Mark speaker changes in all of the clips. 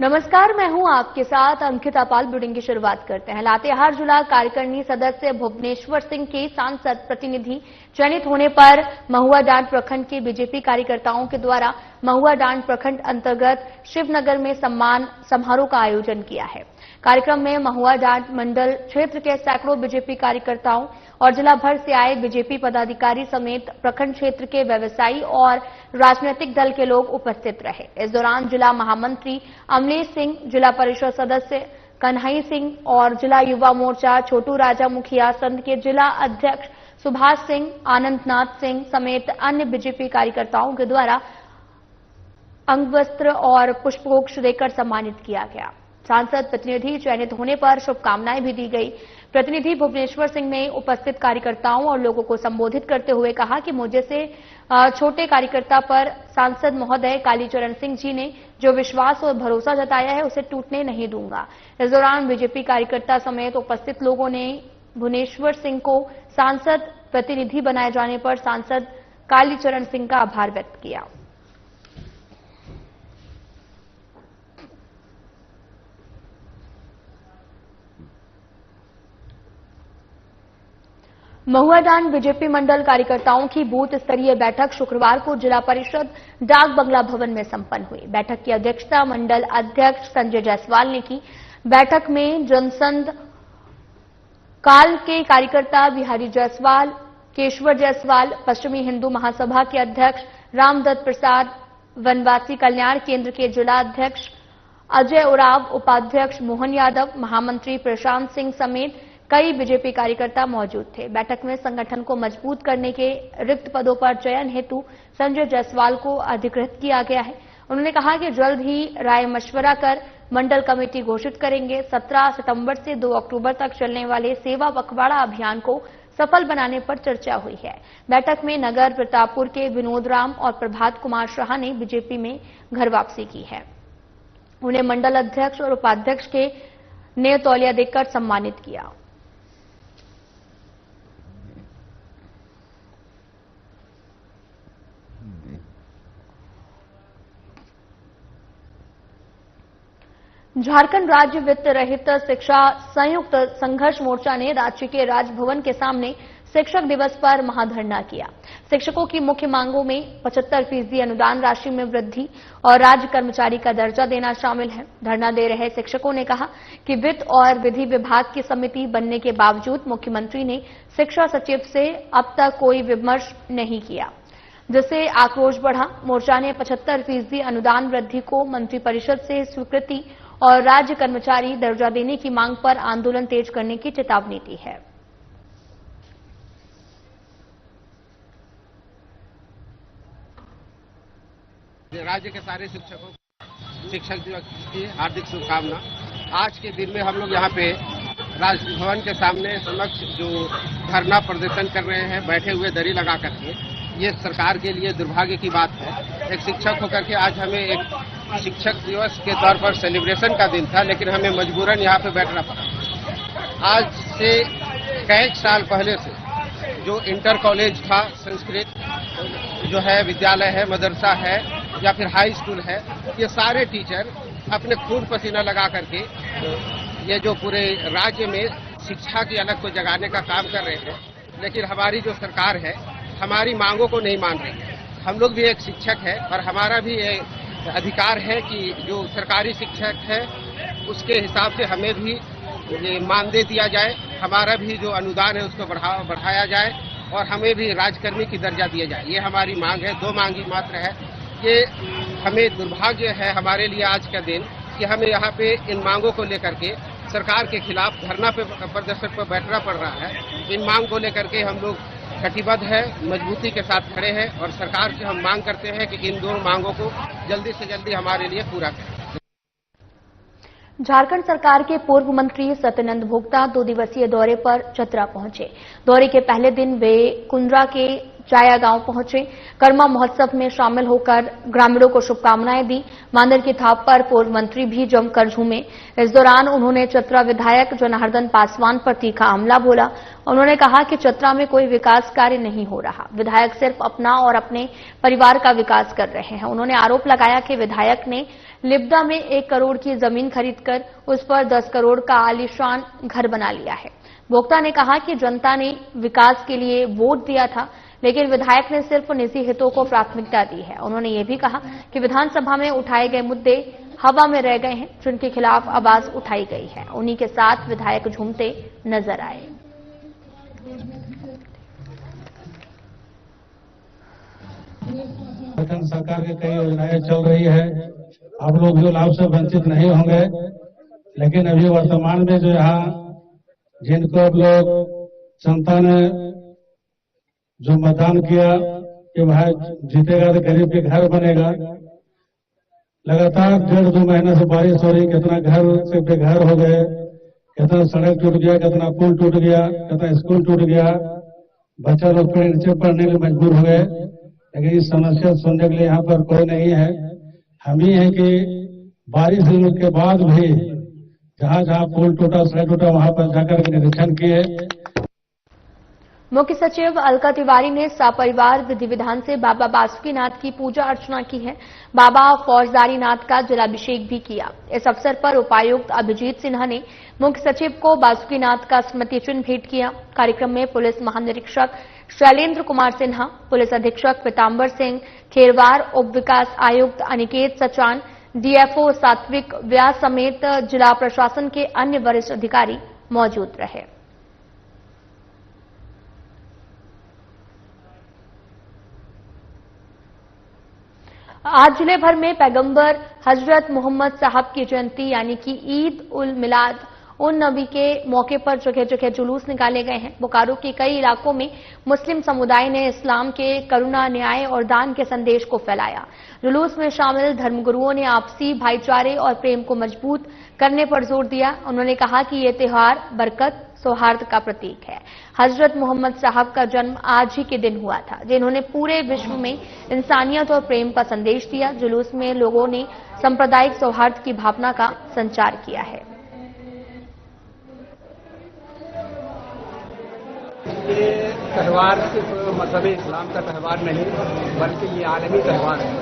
Speaker 1: नमस्कार, मैं हूं आपके साथ अंकिता पाल। बुलेटिन की शुरुआत करते हैं। लातेहार जिला कार्यकारिणी सदस्य भुवनेश्वर सिंह के सांसद प्रतिनिधि चयनित होने पर महुआ डांड प्रखंड के बीजेपी कार्यकर्ताओं के द्वारा महुआ डांड प्रखंड अंतर्गत शिवनगर में सम्मान समारोह का आयोजन किया है। कार्यक्रम में महुआ डांड मंडल क्षेत्र के सैकड़ों बीजेपी कार्यकर्ताओं और जिला भर से आए बीजेपी पदाधिकारी समेत प्रखंड क्षेत्र के व्यवसायी और राजनीतिक दल के लोग उपस्थित रहे। इस दौरान जिला महामंत्री अमलेश सिंह, जिला परिषद सदस्य कन्हई सिंह और जिला युवा मोर्चा छोटू राजा मुखिया संघ के जिला अध्यक्ष सुभाष सिंह, आनंदनाथ सिंह समेत अन्य बीजेपी कार्यकर्ताओं के द्वारा अंगवस्त्र और पुष्पगुच्छ देकर सम्मानित किया गया। सांसद प्रतिनिधि चयनित होने पर शुभकामनाएं भी दी गई। प्रतिनिधि भुवनेश्वर सिंह ने उपस्थित कार्यकर्ताओं और लोगों को संबोधित करते हुए कहा कि मुझे से छोटे कार्यकर्ता पर सांसद महोदय कालीचरण सिंह जी ने जो विश्वास और भरोसा जताया है उसे टूटने नहीं दूंगा। इस दौरान बीजेपी कार्यकर्ता समेत उपस्थित लोगों ने भुवनेश्वर सिंह को सांसद प्रतिनिधि बनाए जाने पर सांसद कालीचरण सिंह का आभार व्यक्त किया। महुआ डांड बीजेपी मंडल कार्यकर्ताओं की बूथ स्तरीय बैठक शुक्रवार को जिला परिषद डाक बंगला भवन में संपन्न हुई। बैठक की अध्यक्षता मंडल अध्यक्ष संजय जायसवाल ने की। बैठक में जनसंघ काल के कार्यकर्ता बिहारी जायसवाल, केशवर जायसवाल, पश्चिमी हिंदू महासभा के अध्यक्ष रामदत्त प्रसाद, वनवासी कल्याण केंद्र के जिला अध्यक्ष अजय उराव, उपाध्यक्ष मोहन यादव, महामंत्री प्रशांत सिंह समेत कई बीजेपी कार्यकर्ता मौजूद थे। बैठक में संगठन को मजबूत करने के रिक्त पदों पर चयन हेतु संजय जायसवाल को अधिकृत किया गया है। उन्होंने कहा कि जल्द ही राय मशवरा कर मंडल कमेटी घोषित करेंगे। 17 सितंबर से 2 अक्टूबर तक चलने वाले सेवा पखवाड़ा अभियान को सफल बनाने पर चर्चा हुई है। बैठक में नगर प्रतापपुर के विनोद राम और प्रभात कुमार शाह ने बीजेपी में घर वापसी की है। उन्हें मंडल अध्यक्ष और उपाध्यक्ष के नेव तौलिया देकर सम्मानित किया। झारखंड राज्य वित्त रहित शिक्षा संयुक्त संघर्ष मोर्चा ने राज्य के राजभवन के सामने शिक्षक दिवस पर महाधरना किया। शिक्षकों की मुख्य मांगों में 75% अनुदान राशि में वृद्धि और राज्य कर्मचारी का दर्जा देना शामिल है। धरना दे रहे शिक्षकों ने कहा कि वित्त और विधि विभाग की समिति बनने के बावजूद मुख्यमंत्री ने शिक्षा सचिव से अब तक कोई विमर्श नहीं किया, जिससे आक्रोश बढ़ा। मोर्चा ने 75% अनुदान वृद्धि को मंत्रिपरिषद से स्वीकृति और राज्य कर्मचारी दर्जा देने की मांग पर आंदोलन तेज करने की चेतावनी दी है।
Speaker 2: राज्य के सारे शिक्षकों शिक्षक दिवस की हार्दिक शुभकामना। आज के दिन में हम लोग यहाँ पे राजभवन के सामने समक्ष जो धरना प्रदर्शन कर रहे हैं, बैठे हुए दरी लगा करके, ये सरकार के लिए दुर्भाग्य की बात है। एक शिक्षक होकर के आज हमें एक शिक्षक दिवस के तौर पर सेलिब्रेशन का दिन था, लेकिन हमें मजबूरन यहाँ पे बैठना पड़ा। आज से कई साल पहले से जो इंटर कॉलेज था, संस्कृत जो है विद्यालय है, मदरसा है या फिर हाई स्कूल है, ये सारे टीचर अपने खून पसीना लगा करके ये जो पूरे राज्य में शिक्षा की अलग को जगाने का काम कर रहे हैं। लेकिन हमारी जो सरकार है हमारी मांगों को नहीं मान रही है। हम लोग भी एक शिक्षक है और हमारा भी अधिकार है कि जो सरकारी शिक्षक है उसके हिसाब से हमें भी ये मानदेय दिया जाए, हमारा भी जो अनुदान है उसको बढ़ाया जाए और हमें भी राजकर्मी की दर्जा दिया जाए। ये हमारी मांग है, 2 मांग ही मात्र है। ये हमें दुर्भाग्य है हमारे लिए आज का दिन कि हमें यहाँ पे इन मांगों को लेकर के सरकार के खिलाफ धरना पे प्रदर्शन पर बैठना पड़ रहा है। इन मांग को लेकर के हम लोग कटिबद्ध है, मजबूती के साथ खड़े हैं और सरकार से हम मांग करते हैं कि इन दोनों मांगों को जल्दी से जल्दी हमारे लिए पूरा करें।
Speaker 1: झारखंड सरकार के पूर्व मंत्री सत्यानंद भोक्ता 2 दिवसीय दौरे पर चतरा पहुंचे। दौरे के पहले दिन वे कुंद्रा के चाया गांव पहुंचे, कर्मा महोत्सव में शामिल होकर ग्रामीणों को शुभकामनाएं दी। मांदर की थाप पर पूर्व मंत्री भी जमकर झूमे। इस दौरान उन्होंने चतरा विधायक जनार्दन पासवान पर तीखा हमला बोला। उन्होंने कहा कि चतरा में कोई विकास कार्य नहीं हो रहा, विधायक सिर्फ अपना और अपने परिवार का विकास कर रहे हैं। उन्होंने आरोप लगाया कि विधायक ने लिब्दा में 1 करोड़ की जमीन खरीदकर उस पर 10 करोड़ का आलीशान घर बना लिया है। वोक्ता ने कहा कि जनता ने विकास के लिए वोट दिया था, लेकिन विधायक ने सिर्फ निजी हितों को प्राथमिकता दी है। उन्होंने ये भी कहा कि विधानसभा में उठाए गए मुद्दे हवा में रह गए हैं, जिनके खिलाफ आवाज उठाई गई है। उन्हीं के साथ विधायक झूमते नजर आए।
Speaker 3: सरकार की कई योजनाएं चल रही है, आप लोग जो लाभ से वंचित नहीं होंगे, लेकिन अभी वर्तमान में जो यहाँ जिनको अब लोग जनता ने जो मतदान किया कि भाई जीतेगा तो गरीब के घर बनेगा, लगातार 1.5-2 महीने से बारिश हो रही, कितना घर से बेघर हो गए, कितना सड़क टूट गया, कितना पुल टूट गया, कितना स्कूल टूट गया, बच्चा लोग पेड़ नीचे पढ़ने के लिए मजबूर हो गए। लेकिन इस समस्या सुनने के लिए यहाँ पर कोई नहीं है। हम ही हैं कि बारिश होने के बाद भी जहाँ जहाँ पुल टूटा, सड़क टूटा, वहां पर जाकर के निरीक्षण किए।
Speaker 1: मुख्य सचिव अलका तिवारी ने सपरिवार विधि विधान से बाबा बासुकीनाथ की पूजा अर्चना की है। बाबा फौजदारी नाथ का जलाभिषेक भी किया। इस अवसर पर उपायुक्त अभिजीत सिन्हा ने मुख्य सचिव को बासुकीनाथ का स्मृति चिन्ह भेंट किया। कार्यक्रम में पुलिस महानिरीक्षक शैलेंद्र कुमार सिन्हा, पुलिस अधीक्षक पीताम्बर सिंह खेरवार, उप विकास आयुक्त अनिकेत सचान, डीएफओ सात्विक व्यास समेत जिला प्रशासन के अन्य वरिष्ठ अधिकारी मौजूद रहे। आज जिले भर में पैगंबर हजरत मोहम्मद साहब की जयंती यानी कि ईद उल मिलाद उन नबी के मौके पर जगह जगह जुलूस निकाले गए हैं। बोकारो के कई इलाकों में मुस्लिम समुदाय ने इस्लाम के करुणा, न्याय और दान के संदेश को फैलाया। जुलूस में शामिल धर्मगुरुओं ने आपसी भाईचारे और प्रेम को मजबूत करने पर जोर दिया। उन्होंने कहा कि ये त्योहार बरकत, सौहार्द का प्रतीक है। हजरत मोहम्मद साहब का जन्म आज ही के दिन हुआ था, जिन्होंने पूरे विश्व में इंसानियत और प्रेम का संदेश दिया। जुलूस में लोगों ने सांप्रदायिक सौहार्द की भावना का संचार किया है।
Speaker 4: ये त्यौहार सिर्फ मजहब इस्लाम का त्यौहार नहीं, बल्कि ये आलमी त्यौहार है।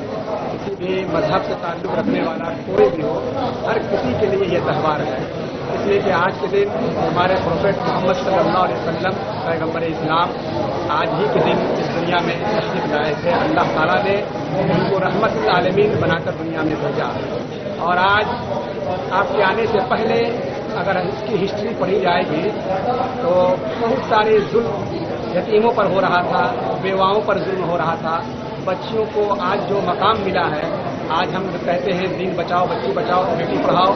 Speaker 4: किसी भी मजहब से ताल्लुक़ रखने वाला कोई भी हो, हर किसी के लिए ये त्यौहार है। इसलिए कि आज के दिन हमारे प्रोफेट मोहम्मद सल्लल्लाहु अलैहि वसल्लम पैगंबर इस्लाम आज ही के दिन इस दुनिया में तशरीफ लाए थे। अल्लाह ताला ने उनको रहमतुल आलमीन बनाकर दुनिया में भेजा। और आज आपके आने से पहले अगर इसकी हिस्ट्री पढ़ी जाएगी तो बहुत सारे जुल्म यतीमों पर हो रहा था, बेवाओं पर जुल्म हो रहा था। बच्चियों को आज जो मकाम मिला है, आज हम कहते हैं दीन बचाओ, बच्ची बचाओ, बेटी पढ़ाओ,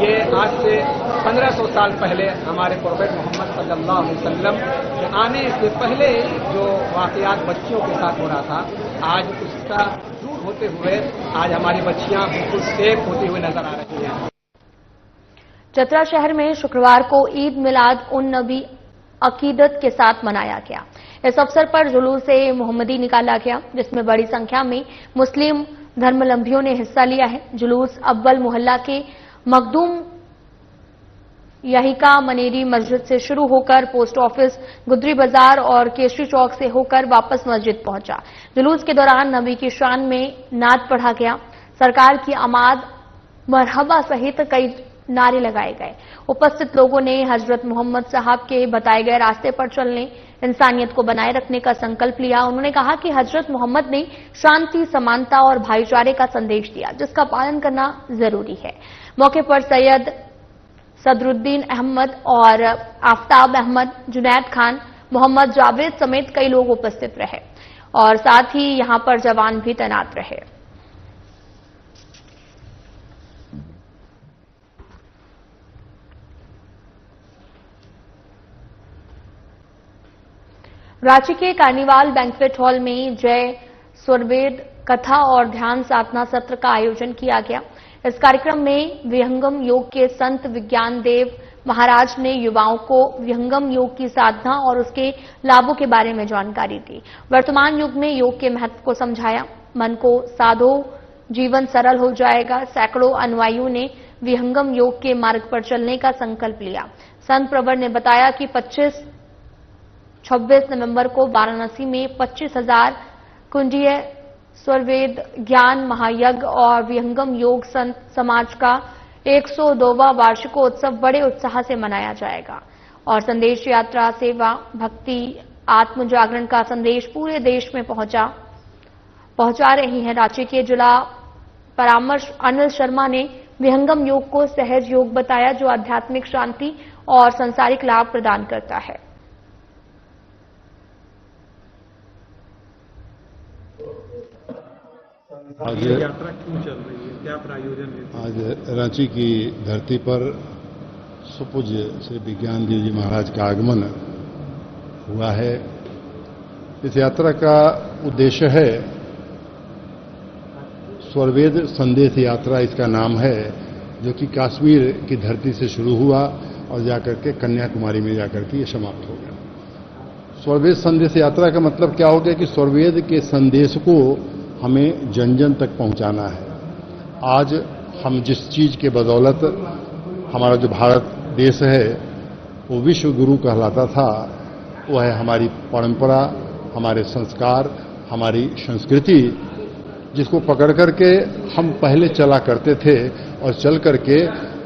Speaker 4: ये आज से 1500 साल पहले हमारे प्रोफेट मोहम्मद सल्लल्लाहु अलैहि वसल्लम के आने से पहले जो वाक़यात बच्चियों के साथ हो रहा था, आज उसका दूर होते हुए आज हमारी बच्चियां बिल्कुल सेफ होती हुई नजर आ रही हैं।
Speaker 1: चतरा शहर में शुक्रवार को ईद मिलाद उन नबी अकीदत के साथ मनाया गया। इस अवसर पर जुलूस ए मोहम्मदी निकाला गया, जिसमें बड़ी संख्या में मुस्लिम धर्मावलंबियों ने हिस्सा लिया है। जुलूस अव्वल मोहल्ला के मखदूम यहिका मनेरी मस्जिद से शुरू होकर पोस्ट ऑफिस, गुदरी बाजार और केसरी चौक से होकर वापस मस्जिद पहुंचा। जुलूस के दौरान नबी की शान में नात पढ़ा गया। सरकार की आमाद, मरहबा सहित कई नारे लगाए गए। उपस्थित लोगों ने हजरत मोहम्मद साहब के बताए गए रास्ते पर चलने, इंसानियत को बनाए रखने का संकल्प लिया। उन्होंने कहा कि हजरत मोहम्मद ने शांति, समानता और भाईचारे का संदेश दिया, जिसका पालन करना जरूरी है। मौके पर सैयद सदरुद्दीन अहमद और आफ्ताब अहमद, जुनैद खान, मोहम्मद जावेद समेत कई लोग उपस्थित रहे और साथ ही यहां पर जवान भी तैनात रहे। रांची के कार्निवाल बैंक्वेट हॉल में जय स्वरवेद कथा और ध्यान साधना सत्र का आयोजन किया गया। इस कार्यक्रम में विहंगम योग के संत विज्ञान देव महाराज ने युवाओं को विहंगम योग की साधना और उसके लाभों के बारे में जानकारी दी। वर्तमान युग में योग के महत्व को समझाया। मन को साधो, जीवन सरल हो जाएगा। सैकड़ों अनुयायियों ने विहंगम योग के मार्ग पर चलने का संकल्प लिया। संत प्रवर ने बताया कि 26 नवंबर को वाराणसी में 25,000 कुंजीय स्वरवेद ज्ञान महायज्ञ और विहंगम योग संत समाज का 102वां वार्षिकोत्सव बड़े उत्साह से मनाया जाएगा। और संदेश यात्रा, सेवा, भक्ति, आत्म जागरण का संदेश पूरे देश में पहुंचा रही है। रांची के जिला परामर्श अनिल शर्मा ने विहंगम योग को सहज योग बताया, जो आध्यात्मिक शांति और सांसारिक लाभ प्रदान करता है।
Speaker 5: आज
Speaker 6: यात्रा क्यों चल रही है, क्या प्रायोजन है?
Speaker 5: आज रांची की धरती पर सुपूज्य श्री विज्ञान देव जी महाराज का आगमन हुआ है। इस यात्रा का उद्देश्य है स्वरवेद संदेश यात्रा, इसका नाम है, जो कि कश्मीर की धरती से शुरू हुआ और जाकर के कन्याकुमारी में जाकर के ये समाप्त हो गया। स्वरवेद संदेश यात्रा का मतलब क्या हो गया कि स्वरवेद के संदेश को हमें जन जन तक पहुंचाना है। आज हम जिस चीज के बदौलत हमारा जो भारत देश है वो विश्व गुरु कहलाता था, वो है हमारी परंपरा, हमारे संस्कार, हमारी संस्कृति, जिसको पकड़ करके हम पहले चला करते थे और चल करके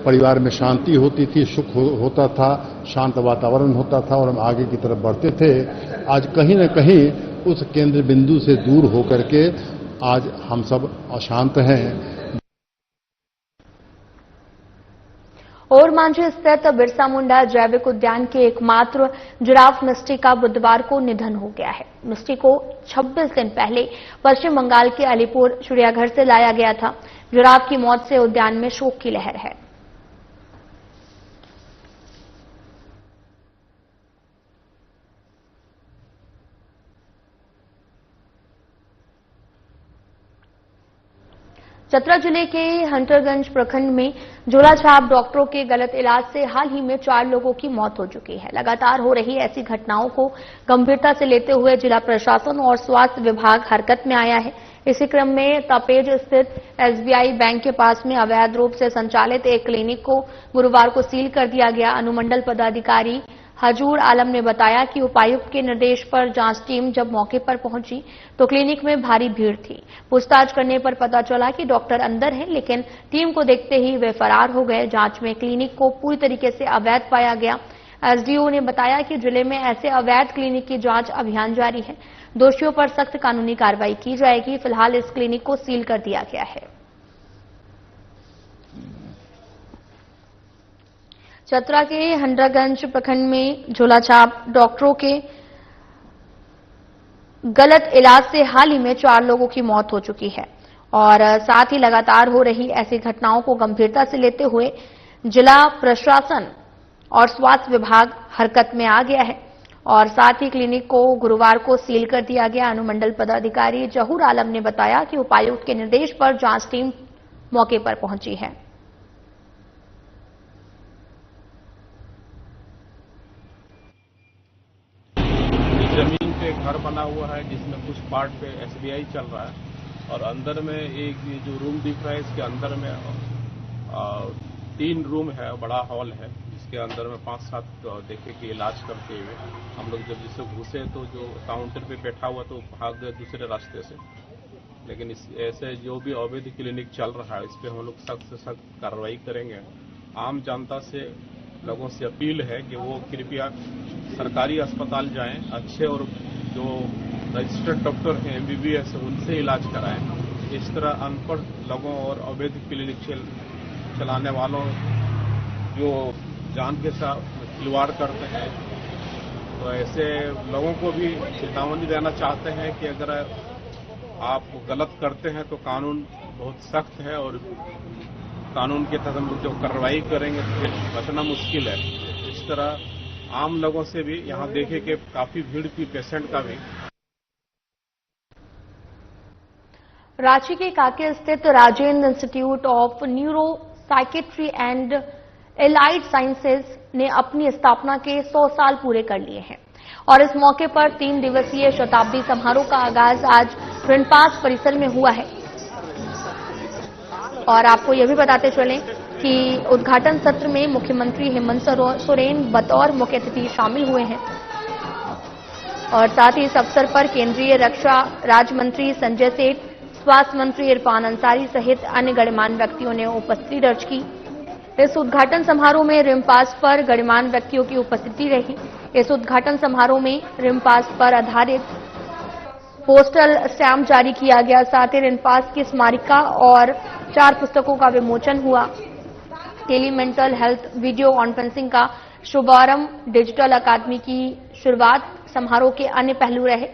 Speaker 5: परिवार में शांति होती थी, सुख होता था, शांत वातावरण होता था और हम आगे की तरफ बढ़ते थे। आज कहीं न कहीं उस केंद्र बिंदु से दूर होकर के आज हम सब अशांत हैं।
Speaker 1: और मांझी स्थित बिरसा मुंडा जैविक उद्यान के एकमात्र जिराफ मिस्टी का बुधवार को निधन हो गया है। मिस्टी को 26 दिन पहले पश्चिम बंगाल के अलीपुर चिड़ियाघर से लाया गया था। जिराफ की मौत से उद्यान में शोक की लहर है। चतरा जिले के हंटरगंज प्रखंड में झोलाछाप डॉक्टरों के गलत इलाज से हाल ही में 4 लोगों की मौत हो चुकी है। लगातार हो रही ऐसी घटनाओं को गंभीरता से लेते हुए जिला प्रशासन और स्वास्थ्य विभाग हरकत में आया है। इसी क्रम में तपेज स्थित एसबीआई बैंक के पास में अवैध रूप से संचालित एक क्लिनिक को गुरुवार को सील कर दिया गया। अनुमंडल पदाधिकारी हजूर आलम ने बताया कि उपायुक्त के निर्देश पर जांच टीम जब मौके पर पहुंची तो क्लिनिक में भारी भीड़ थी। पूछताछ करने पर पता चला कि डॉक्टर अंदर हैं, लेकिन टीम को देखते ही वे फरार हो गए। जांच में क्लिनिक को पूरी तरीके से अवैध पाया गया। एसडीओ ने बताया कि जिले में ऐसे अवैध क्लिनिक की जांच अभियान जारी है। दोषियों पर सख्त कानूनी कार्रवाई की जाएगी। फिलहाल इस क्लिनिक को सील कर दिया गया है। चतरा के हंडरागंज प्रखंड में झोलाछाप डॉक्टरों के गलत इलाज से हाल ही में 4 लोगों की मौत हो चुकी है और साथ ही लगातार हो रही ऐसी घटनाओं को गंभीरता से लेते हुए जिला प्रशासन और स्वास्थ्य विभाग हरकत में आ गया है और साथ ही क्लिनिक को गुरुवार को सील कर दिया गया। अनुमंडल पदाधिकारी जहूर आलम ने बताया कि उपायुक्त के निर्देश पर जांच टीम मौके पर पहुंची है।
Speaker 6: जमीन पे घर बना हुआ है जिसमें कुछ पार्ट पे एसबीआई चल रहा है और अंदर में एक जो रूम दिख रहा है, इसके अंदर में 3 रूम है, बड़ा हॉल है, जिसके अंदर में 5-7 देखे कि इलाज करते हुए हम लोग जब जिससे घुसे तो जो काउंटर पे बैठा हुआ तो भाग गए दूसरे रास्ते से। लेकिन ऐसे जो भी अवैध क्लिनिक चल रहा है इस पर हम लोग सख्त से सख्त कार्रवाई करेंगे। आम जनता से लोगों से अपील है कि वो कृपया सरकारी अस्पताल जाएं, अच्छे और जो रजिस्टर्ड डॉक्टर हैं एमबीबीएस उनसे इलाज कराएं। इस तरह अनपढ़ लोगों और अवैध क्लिनिक चलाने वालों जो जान के साथ खिलवाड़ करते हैं, तो ऐसे लोगों को भी चेतावनी देना चाहते हैं कि अगर आप गलत करते हैं तो कानून बहुत सख्त है और कानून के तहत हम जो कार्रवाई करेंगे तो फिर बचना मुश्किल है। इस तरह आम लोगों से भी यहाँ देखे कि काफी भीड़ थी पेशेंट का भी।
Speaker 1: रांची के कांके स्थित Rajendra institute of neuro psychiatry and allied sciences ने अपनी स्थापना के 100 साल पूरे कर लिए हैं और इस मौके पर 3 दिवसीय शताब्दी समारोह का आगाज आज रिनपास परिसर में हुआ है। और आपको यह भी बताते चलें कि उद्घाटन सत्र में मुख्यमंत्री हेमंत सोरेन बतौर मुख्य अतिथि शामिल हुए हैं और साथ ही इस अवसर पर केंद्रीय रक्षा राज्य मंत्री संजय सेठ, स्वास्थ्य मंत्री इरफान अंसारी सहित अन्य गणमान्य व्यक्तियों ने उपस्थिति दर्ज की। इस उद्घाटन समारोह में रिमपास पर गणमान्य व्यक्तियों की उपस्थिति रही। इस उद्घाटन समारोह में रिमपास पर आधारित पोस्टल स्टैम्प जारी किया गया। साथ ही रिमपास की स्मारिका और 4 पुस्तकों का विमोचन हुआ। Tele mental health video conferencing का शुभारंभ, डिजिटल अकादमी की शुरुआत समारोह के अन्य पहलू रहे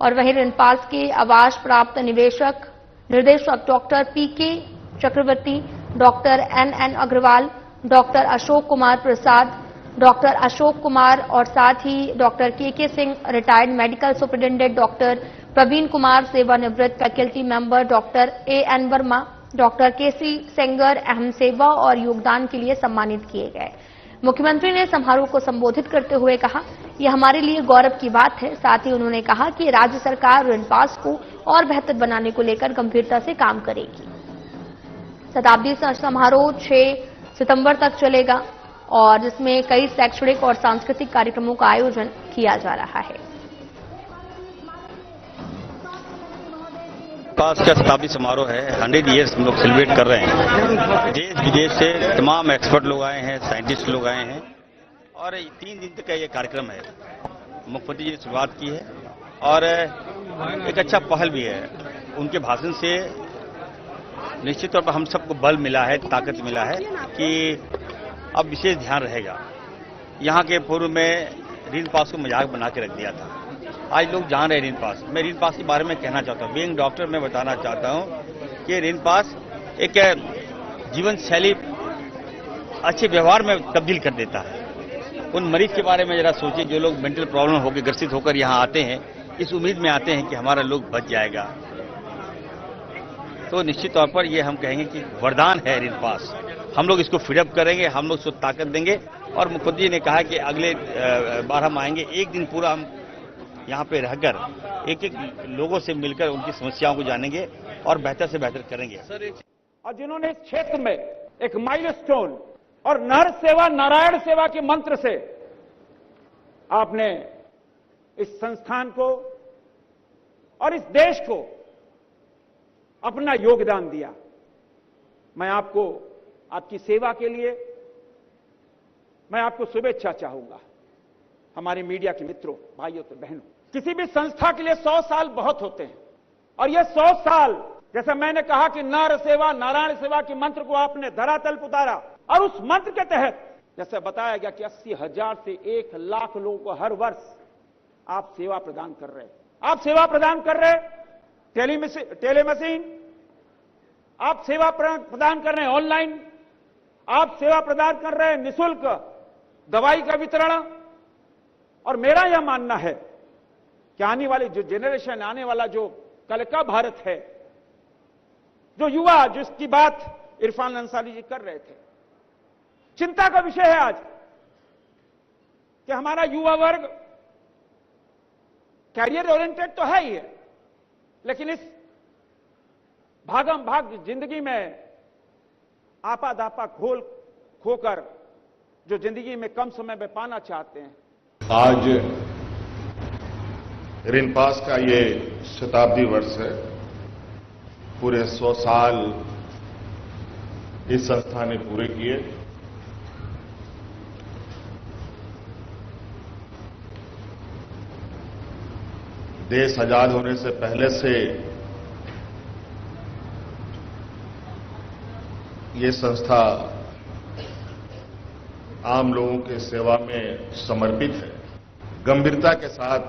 Speaker 1: और वहीं रिनपास के आवास प्राप्त निर्देशक doctor PK Chakraborty, doctor NN Agarwal, doctor Ashok Kumar Prasad, doctor Ashok Kumar और साथ ही doctor K Singh, retired medical superintendent doctor Praveen Kumar, सेवानिवृत्त faculty member doctor AN Verma, doctor KC Sengar अहम सेवा और योगदान के लिए सम्मानित किए गए। मुख्यमंत्री ने समारोह को संबोधित करते हुए कहा, यह हमारे लिए गौरव की बात है। साथ ही उन्होंने कहा कि राज्य सरकार रिनपास को और बेहतर बनाने को लेकर गंभीरता से काम करेगी। शताब्दी समारोह 6 सितंबर तक चलेगा और जिसमें कई शैक्षणिक और सांस्कृतिक कार्यक्रमों का आयोजन किया जा रहा है।
Speaker 7: पास का शताब्दी समारोह है, 100 ईयर्स हम लोग सेलिब्रेट कर रहे हैं। देश विदेश से तमाम एक्सपर्ट लोग आए हैं, साइंटिस्ट लोग आए हैं और 3 दिन तक का ये कार्यक्रम है। मुख्यमंत्री जी ने शुरुआत की है और एक अच्छा पहल भी है। उनके भाषण से निश्चित तौर पर हम सबको बल मिला है, ताकत मिला है कि अब विशेष ध्यान रहेगा। यहाँ के पूर्व में रिनपास को मजाक बना के रख दिया था, आज लोग जान रहे हैं रिनपास। मैं रिनपास के बारे में कहना चाहता हूँ, बीइंग डॉक्टर मैं बताना चाहता हूँ कि रिनपास एक जीवन शैली अच्छे व्यवहार में तब्दील कर देता है। उन मरीज के बारे में जरा सोचिए जो लोग मेंटल प्रॉब्लम होकर ग्रसित होकर यहाँ आते हैं, इस उम्मीद में आते हैं कि हमारा लोग बच जाएगा। तो निश्चित तौर पर ये हम कहेंगे कि वरदान है रिनपास। हम लोग इसको फीडअप करेंगे, हम लोग इसको ताकत देंगे और मुख्यमंत्री ने कहा कि अगले बार हम आएंगे, एक दिन पूरा हम यहाँ पे रहकर एक एक लोगों से मिलकर उनकी समस्याओं को जानेंगे और बेहतर से बेहतर करेंगे।
Speaker 4: और जिन्होंने इस क्षेत्र में एक माइलस्टोन और नर सेवा नारायण सेवा के मंत्र से आपने इस संस्थान को और इस देश को अपना योगदान दिया। मैं आपको आपकी सेवा के लिए मैं आपको शुभेच्छा चाहूंगा। हमारे मीडिया के मित्रों, भाइयों तो बहनों, किसी भी संस्था के लिए 100 साल बहुत होते हैं और ये 100 साल, जैसे मैंने कहा कि नर सेवा नारायण सेवा के मंत्र को आपने धरातल पर उतारा और उस मंत्र के तहत जैसे बताया गया कि 80,000 से 1 लाख लोगों को हर वर्ष आप सेवा प्रदान कर रहे हैं। आप सेवा प्रदान कर रहे हैं टेलीमेडिसिन, आप सेवा प्रदान कर रहे हैं ऑनलाइन, आप सेवा प्रदान कर रहे हैं निःशुल्क दवाई का वितरण। और मेरा यह मानना है कि आने वाली जो जनरेशन, आने वाला जो कल का भारत है, जो युवा, जिसकी बात इरफान अंसारी जी कर रहे थे, चिंता का विषय है आज कि हमारा युवा वर्ग कैरियर ओरिएंटेड तो है ही है, लेकिन इस भागम भाग जिंदगी में आपा दापा खोकर जो जिंदगी में कम समय में पाना चाहते हैं।
Speaker 8: आज रिनपास का ये शताब्दी वर्ष है। पूरे 100 साल इस संस्था ने पूरे किए। देश आजाद होने से पहले से ये संस्था आम लोगों की सेवा में समर्पित है। गंभीरता के साथ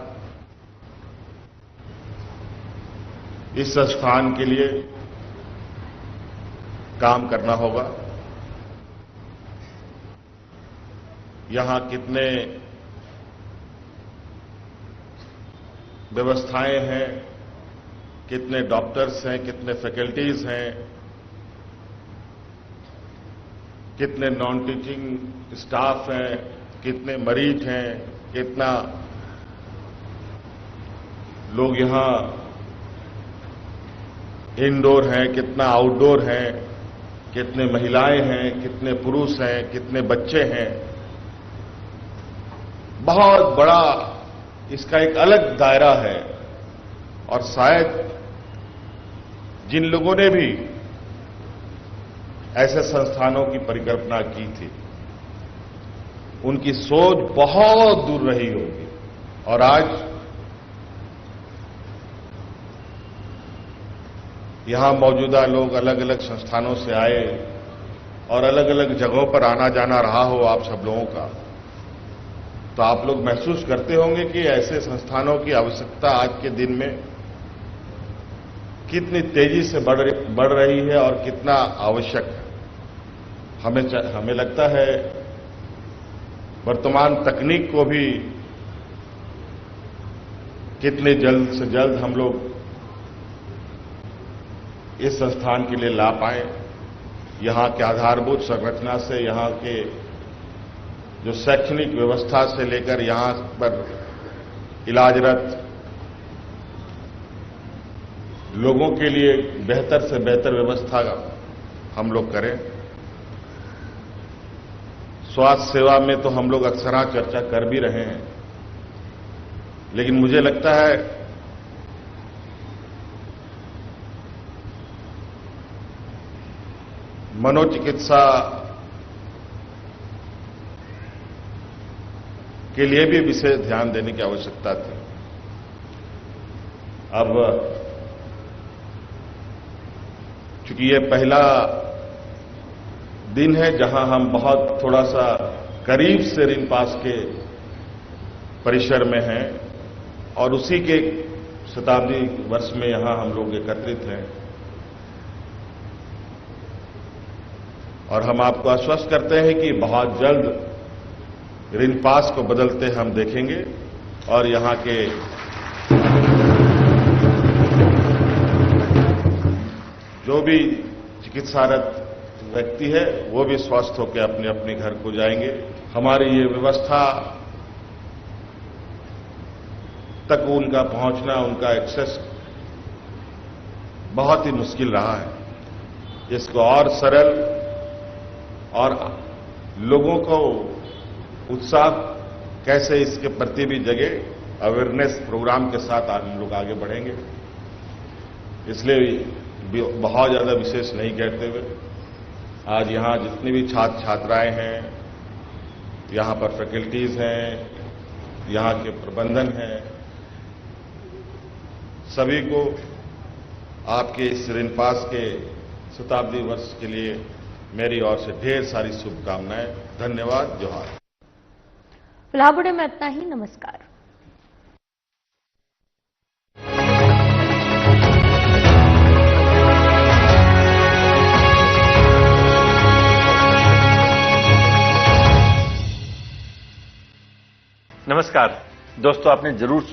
Speaker 8: इस संस्थान के लिए काम करना होगा। यहां कितने व्यवस्थाएं हैं, कितने डॉक्टर्स हैं, कितने फैकल्टीज हैं, कितने नॉन टीचिंग स्टाफ हैं, कितने मरीज हैं, कितना लोग यहां इंडोर हैं, कितना आउटडोर हैं, कितने महिलाएं हैं, कितने पुरुष हैं, कितने बच्चे हैं। बहुत बड़ा इसका एक अलग दायरा है और शायद जिन लोगों ने भी ऐसे संस्थानों की परिकल्पना की थी उनकी सोच बहुत दूर रही होगी और आज यहां मौजूदा लोग अलग अलग संस्थानों से आए और अलग अलग जगहों पर आना जाना रहा हो आप सब लोगों का, तो आप लोग महसूस करते होंगे कि ऐसे संस्थानों की आवश्यकता आज के दिन में कितनी तेजी से बढ़ रही है और कितना आवश्यक है। हमें लगता है वर्तमान तकनीक को भी कितने जल्द से जल्द हम लोग इस संस्थान के लिए ला पाए। यहां के आधारभूत संरचना से, यहां के जो शैक्षणिक व्यवस्था से लेकर यहां पर इलाजरत लोगों के लिए बेहतर से बेहतर व्यवस्था हम लोग करें। स्वास्थ्य सेवा में तो हम लोग अक्सर चर्चा कर भी रहे हैं, लेकिन मुझे लगता है मनोचिकित्सा के लिए भी विशेष ध्यान देने की आवश्यकता थी। अब चूंकि ये पहला दिन है जहां हम बहुत थोड़ा सा करीब से रिनपास के परिसर में हैं और उसी के शताब्दी वर्ष में यहां हम लोग एकत्रित हैं, और हम आपको आश्वस्त करते हैं कि बहुत जल्द रिनपास को बदलते हम देखेंगे और यहां के जो भी चिकित्सारत व्यक्ति है वो भी स्वस्थ होकर अपने अपने घर को जाएंगे। हमारी ये व्यवस्था तक उनका पहुंचना, उनका एक्सेस बहुत ही मुश्किल रहा है। इसको और सरल और लोगों को उत्साह कैसे इसके प्रति भी जगे, अवेयरनेस प्रोग्राम के साथ हम लोग आगे बढ़ेंगे। इसलिए बहुत ज्यादा विशेष नहीं कहते हुए आज यहां जितने भी छात्र छात्राएं हैं, यहां पर फैकल्टीज हैं, यहां के प्रबंधन हैं, सभी को आपके इस रिनपास के शताब्दी वर्ष के लिए मेरी ओर से ढेर सारी शुभकामनाएं। धन्यवाद। जोहार।
Speaker 1: फिलहाल में इतना ही। नमस्कार।
Speaker 9: नमस्कार दोस्तों, आपने जरूर